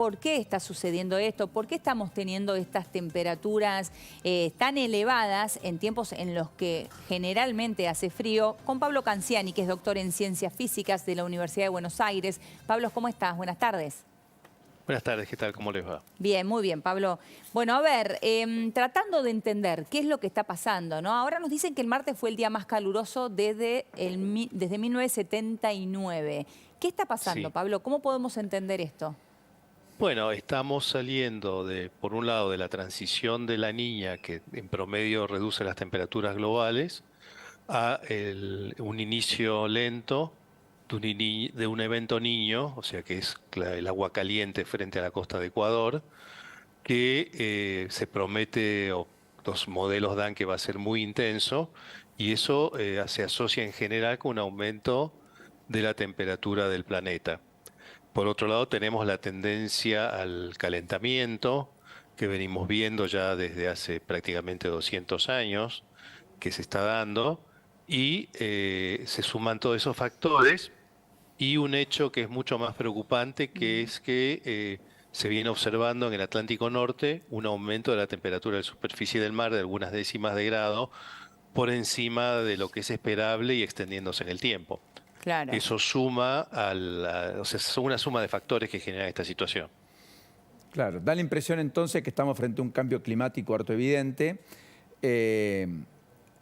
¿Por qué está sucediendo esto? ¿Por qué estamos teniendo estas temperaturas tan elevadas en tiempos en los que generalmente hace frío? Con Pablo Canciani, que es doctor en Ciencias Físicas de la Universidad de Buenos Aires. Pablo, ¿cómo estás? Buenas tardes. Buenas tardes, ¿qué tal? ¿Cómo les va? Bien, muy bien, Pablo. Bueno, a ver, tratando de entender qué es lo que está pasando, ¿no? Ahora nos dicen que el martes fue el día más caluroso desde 1979. ¿Qué está pasando, Sí. Pablo? ¿Cómo podemos entender esto? Bueno, estamos saliendo por un lado, de la transición de la Niña, que en promedio reduce las temperaturas globales, un inicio lento de un evento niño, o sea que es el agua caliente frente a la costa de Ecuador, que se promete, o los modelos dan que va a ser muy intenso, y eso se asocia en general con un aumento de la temperatura del planeta. Por otro lado, tenemos la tendencia al calentamiento que venimos viendo ya desde hace prácticamente 200 años, que se está dando, y se suman todos esos factores y un hecho que es mucho más preocupante, que Mm. es que se viene observando en el Atlántico Norte un aumento de la temperatura de superficie del mar de algunas décimas de grado por encima de lo que es esperable y extendiéndose en el tiempo. Claro. Eso suma o sea, son una suma de factores que generan esta situación. Claro, da la impresión entonces que estamos frente a un cambio climático harto evidente. Eh,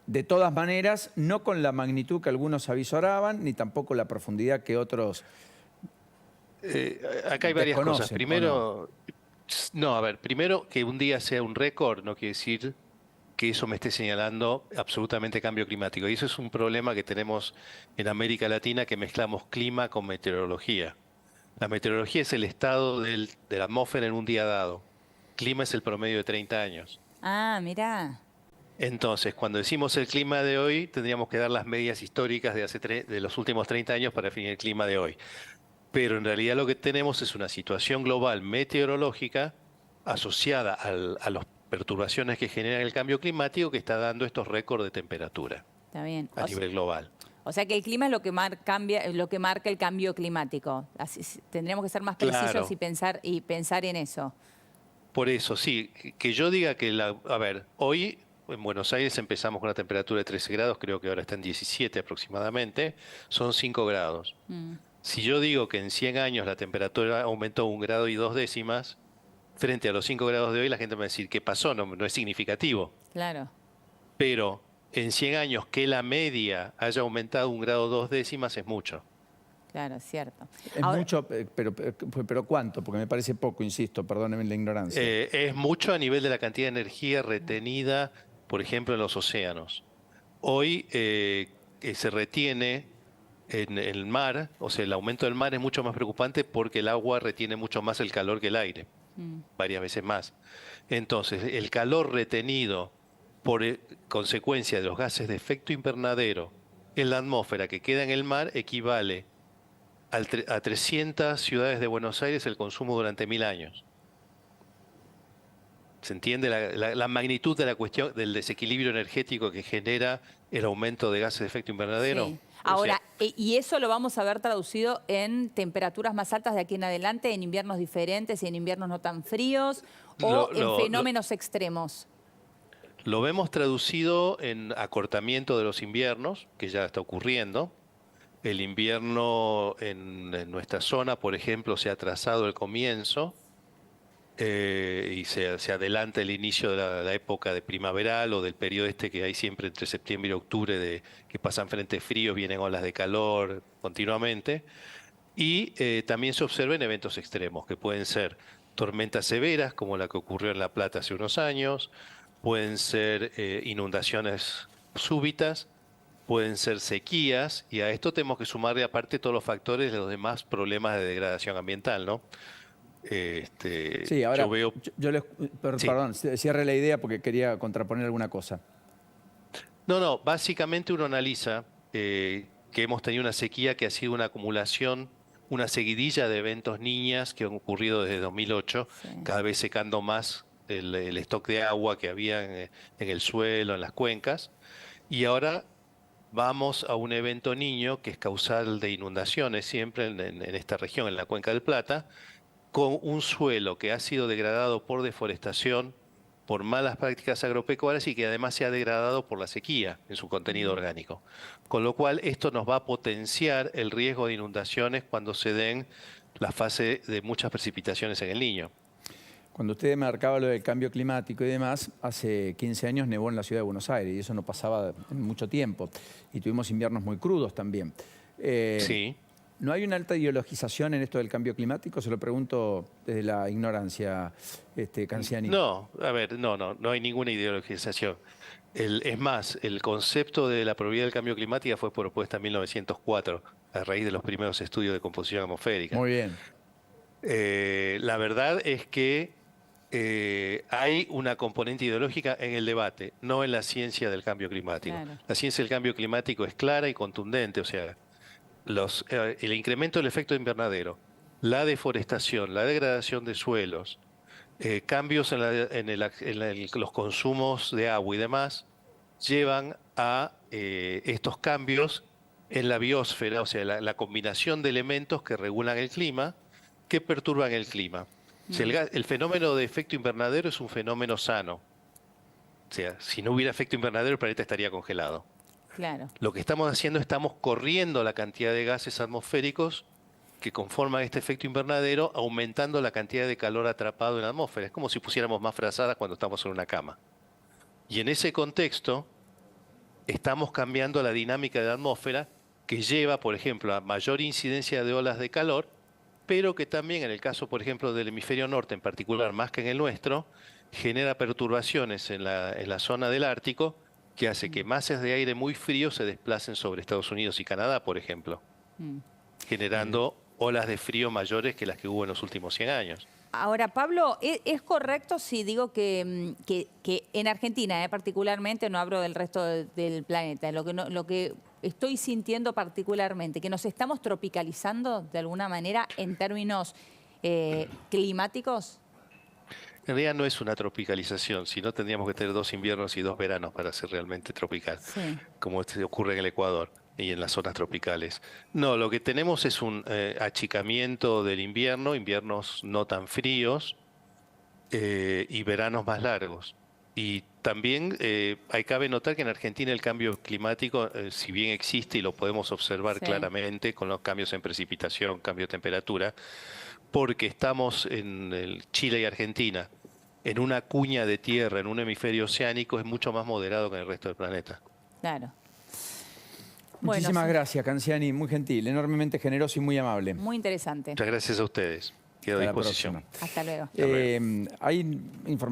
de todas maneras, no con la magnitud que algunos avisoraban, ni tampoco la profundidad que otros Acá hay varias cosas. desconocen, ¿o no? Primero, no, a ver, primero que un día sea un récord no quiere decir que eso me esté señalando absolutamente cambio climático. Y eso es un problema que tenemos en América Latina, que mezclamos clima con meteorología. La meteorología es el estado de la atmósfera en un día dado. Clima es el promedio de 30 años. Ah, mirá. Entonces, cuando decimos el clima de hoy, tendríamos que dar las medias históricas de los últimos 30 años para definir el clima de hoy. Pero en realidad lo que tenemos es una situación global meteorológica asociada a las perturbaciones que generan el cambio climático, que está dando estos récords de temperatura Está bien. a nivel global. O sea que el clima es lo que lo que marca el cambio climático. Así, tendríamos que ser más precisos Claro, y pensar en eso. por eso sí, que yo diga que a ver, hoy en Buenos Aires empezamos con una temperatura de 13 grados, creo que ahora está en 17 aproximadamente, son 5 grados. Mm, Si yo digo que en 100 años la temperatura aumentó 1,2 grados frente a los 5 grados de hoy, la gente me va a decir, ¿qué pasó? No, no es significativo. claro, Pero en 100 años que la media haya aumentado 1,2 grados es mucho. claro, es cierto. Es Ahora, mucho, pero ¿cuánto? Porque me parece poco, insisto, perdónenme la ignorancia. Es mucho a nivel de la cantidad de energía retenida, por ejemplo, en los océanos. Hoy que se retiene en el mar, o sea, el aumento del mar es mucho más preocupante porque el agua retiene mucho más el calor que el aire, mm, varias veces más. Entonces, el calor retenido por consecuencia de los gases de efecto invernadero en la atmósfera que queda en el mar equivale a 300 ciudades de Buenos Aires el consumo durante 1000 años. ¿Se entiende la magnitud de la cuestión del desequilibrio energético que genera el aumento de gases de efecto invernadero? sí. O sea, Ahora, ¿y eso lo vamos a ver traducido en temperaturas más altas de aquí en adelante, en inviernos diferentes y en inviernos no tan fríos, o lo, en lo- lo- fenómenos extremos? lo vemos traducido en acortamiento de los inviernos, que ya está ocurriendo. El invierno en nuestra zona, por ejemplo, se ha atrasado el comienzo. Y se adelanta el inicio de la época de primaveral o del periodo este que hay siempre entre septiembre y octubre, que pasan frentes fríos, vienen olas de calor continuamente. Y también se observan eventos extremos, que pueden ser tormentas severas, como la que ocurrió en La Plata hace unos años, pueden ser inundaciones súbitas, pueden ser sequías, y a esto tenemos que sumarle aparte todos los factores de los demás problemas de degradación ambiental, ¿no? Sí, Yo ahora, veo, sí. perdón, cierre la idea porque quería contraponer alguna cosa. No, no, básicamente uno analiza que hemos tenido una sequía que ha sido una acumulación, una seguidilla de eventos niñas que han ocurrido desde 2008, Sí. cada vez secando más el stock de agua que había en el suelo, en las cuencas, y ahora vamos a un evento niño que es causal de inundaciones siempre en esta región, en la Cuenca del Plata, con un suelo que ha sido degradado por deforestación, por malas prácticas agropecuarias y que además se ha degradado por la sequía en su contenido orgánico. Con lo cual, esto nos va a potenciar el riesgo de inundaciones cuando se den la fase de muchas precipitaciones en El Niño. Cuando usted marcaba lo del cambio climático y demás, hace 15 años nevó en la ciudad de Buenos Aires y eso no pasaba en mucho tiempo. Y tuvimos inviernos muy crudos también. Sí. ¿No hay una alta ideologización en esto del cambio climático? Se lo pregunto desde la ignorancia, Canziani. No, a ver, no hay ninguna ideologización. Es más, el concepto de la probabilidad del cambio climático fue propuesta en 1904, a raíz de los primeros estudios de composición atmosférica. Muy bien. La verdad es que hay una componente ideológica en el debate, no en la ciencia del cambio climático. Claro. La ciencia del cambio climático es clara y contundente, o sea, el incremento del efecto invernadero, la deforestación, la degradación de suelos, cambios en los consumos de agua y demás, llevan a estos cambios en la biosfera, o sea, la combinación de elementos que regulan el clima, que perturban el clima. O sea, el fenómeno de efecto invernadero es un fenómeno sano. O sea, si no hubiera efecto invernadero, el planeta estaría congelado. Claro. Lo que estamos haciendo, estamos corriendo la cantidad de gases atmosféricos que conforman este efecto invernadero, aumentando la cantidad de calor atrapado en la atmósfera. Es como si pusiéramos más frazadas cuando estamos en una cama. Y en ese contexto, estamos cambiando la dinámica de la atmósfera, que lleva, por ejemplo, a mayor incidencia de olas de calor, pero que también, en el caso, por ejemplo, del hemisferio norte en particular, más que en el nuestro, genera perturbaciones en la zona del Ártico, que hace que masas de aire muy frío se desplacen sobre Estados Unidos y Canadá, por ejemplo, generando olas de frío mayores que las que hubo en los últimos 100 años. Ahora, Pablo, ¿es correcto si digo que en Argentina, particularmente, no hablo del resto del planeta, lo que estoy sintiendo particularmente, que nos estamos tropicalizando de alguna manera en términos climáticos? En realidad no es una tropicalización, sino tendríamos que tener 2 inviernos y 2 veranos para ser realmente tropical, Sí. como ocurre en el Ecuador y en las zonas tropicales. No, lo que tenemos es un achicamiento del invierno, inviernos no tan fríos y veranos más largos. Y también cabe notar que en Argentina el cambio climático, si bien existe y lo podemos observar claramente con los cambios en precipitación, cambio de temperatura, porque estamos en Chile y Argentina, en una cuña de tierra, en un hemisferio oceánico, es mucho más moderado que en el resto del planeta. Claro. Muchísimas Bueno, gracias, Canziani. Muy gentil, enormemente generoso y muy amable. muy interesante. Muchas gracias a ustedes. Quedo a Hasta la disposición. próxima. Hasta luego. Hay información.